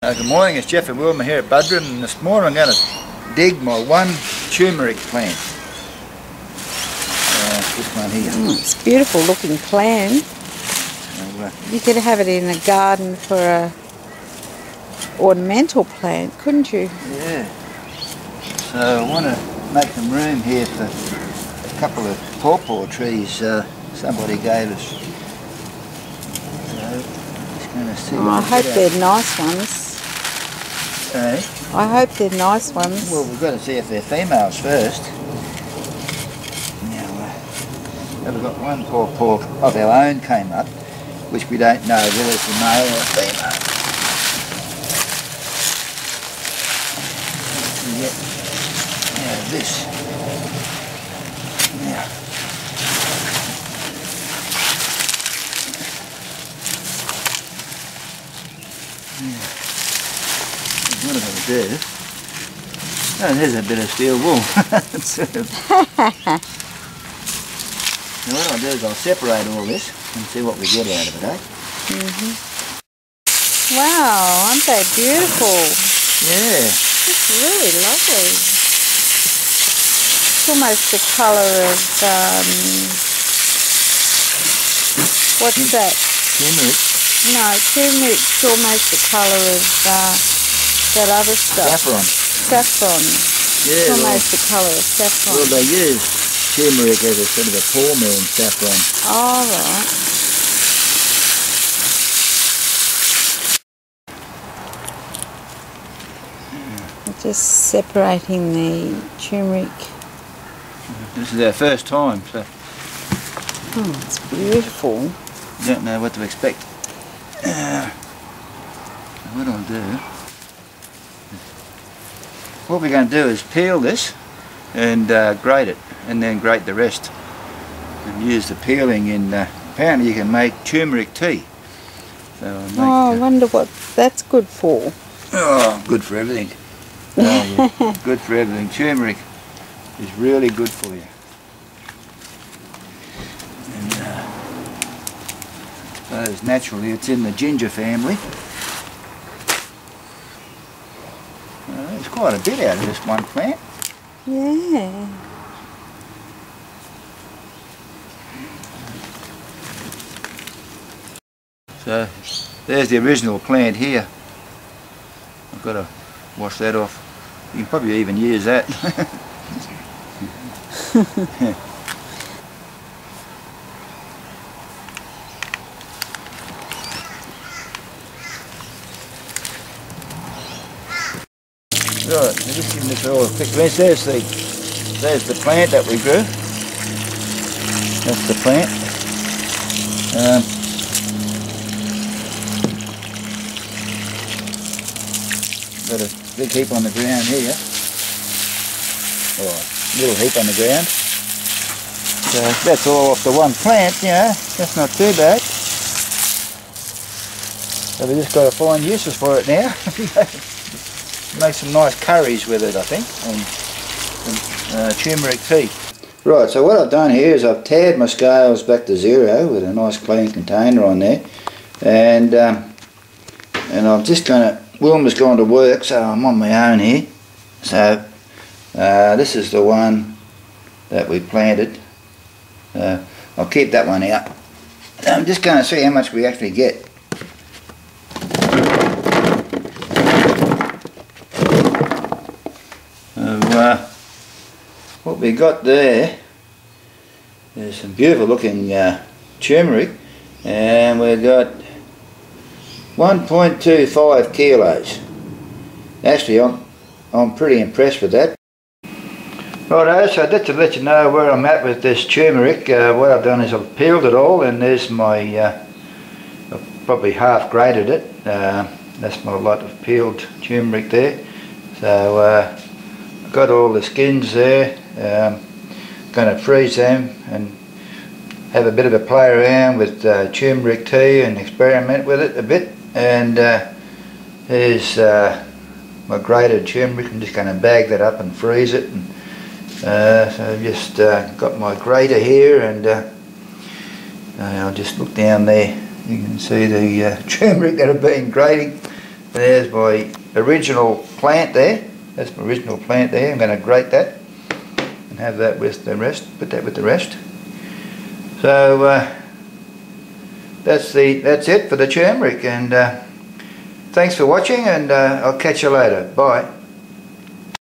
Good morning, it's Jeff and Wilma here at Budrum, and this morning I'm going to dig my one turmeric plant. This one here. It's a beautiful looking plant. You could have it in a garden for a ornamental plant, couldn't you? Yeah. So I want to make some room here for a couple of pawpaw trees somebody gave us. So I'm just going to see. I hope they're nice ones. Eh? I hope they're nice ones. Well, we've got to see if they're females first. Now, we've got one pawpaw of our own came up, which we don't know whether it's a male or a female. Now this. Now. What am I going to do? Oh, there's a bit of steel wool. Now what I'll do is I'll separate all this and see what we get out of it, eh? Wow, aren't they beautiful? Yeah. It's really lovely. It's almost the colour of, what's that? Turmeric. No, turmeric's almost the colour of that other stuff. Saffron. Saffron. Yeah, It's almost the colour of saffron. Well, they use turmeric as a sort of a pour-me in saffron. All right. Just separating the turmeric. This is our first time, so Oh, it's beautiful. we don't know what to expect. What I'll do, what we're going to do is peel this and grate it, and then grate the rest. And use the peeling in, apparently you can make turmeric tea. So I'll make, I wonder what that's good for. Oh, good for everything. Oh, yeah. Good for everything. Turmeric is really good for you. And I suppose naturally it's in the ginger family. There's quite a bit out of this one plant. Yeah. So there's the original plant here. I've got to wash that off. You can probably even use that. Right, so just giving this all a quick rinse. There's the plant that we grew. That's the plant. Got a big heap on the ground here. Or a little heap on the ground. So that's all off the one plant, you know. That's not too bad. So we just got to find uses for it now. Make some nice curries with it, I think, and turmeric tea. Right, so what I've done here is I've tared my scales back to zero with a nice clean container on there, and I'm just going to, Wilma's gone to work, so I'm on my own here. So this is the one that we planted. I'll keep that one out. I'm just going to see how much we actually get. What we got there is some beautiful looking turmeric, and we've got 1.25 kilos. Actually, I'm pretty impressed with that. Righto, so just to let you know where I'm at with this turmeric, what I've done is I've peeled it all, and there's my, I've probably half grated it. That's my lot of peeled turmeric there. So I've got all the skins there. Going to freeze them and have a bit of a play around with turmeric tea and experiment with it a bit. And here's my grated turmeric. I'm just going to bag that up and freeze it. And, so I've just got my grater here, and I'll just look down there. You can see the turmeric that I've been grating. There's my original plant there. That's my original plant there. I'm going to grate that and have that with the rest. Put that with the rest. So that's it for the turmeric. And thanks for watching, and I'll catch you later. Bye.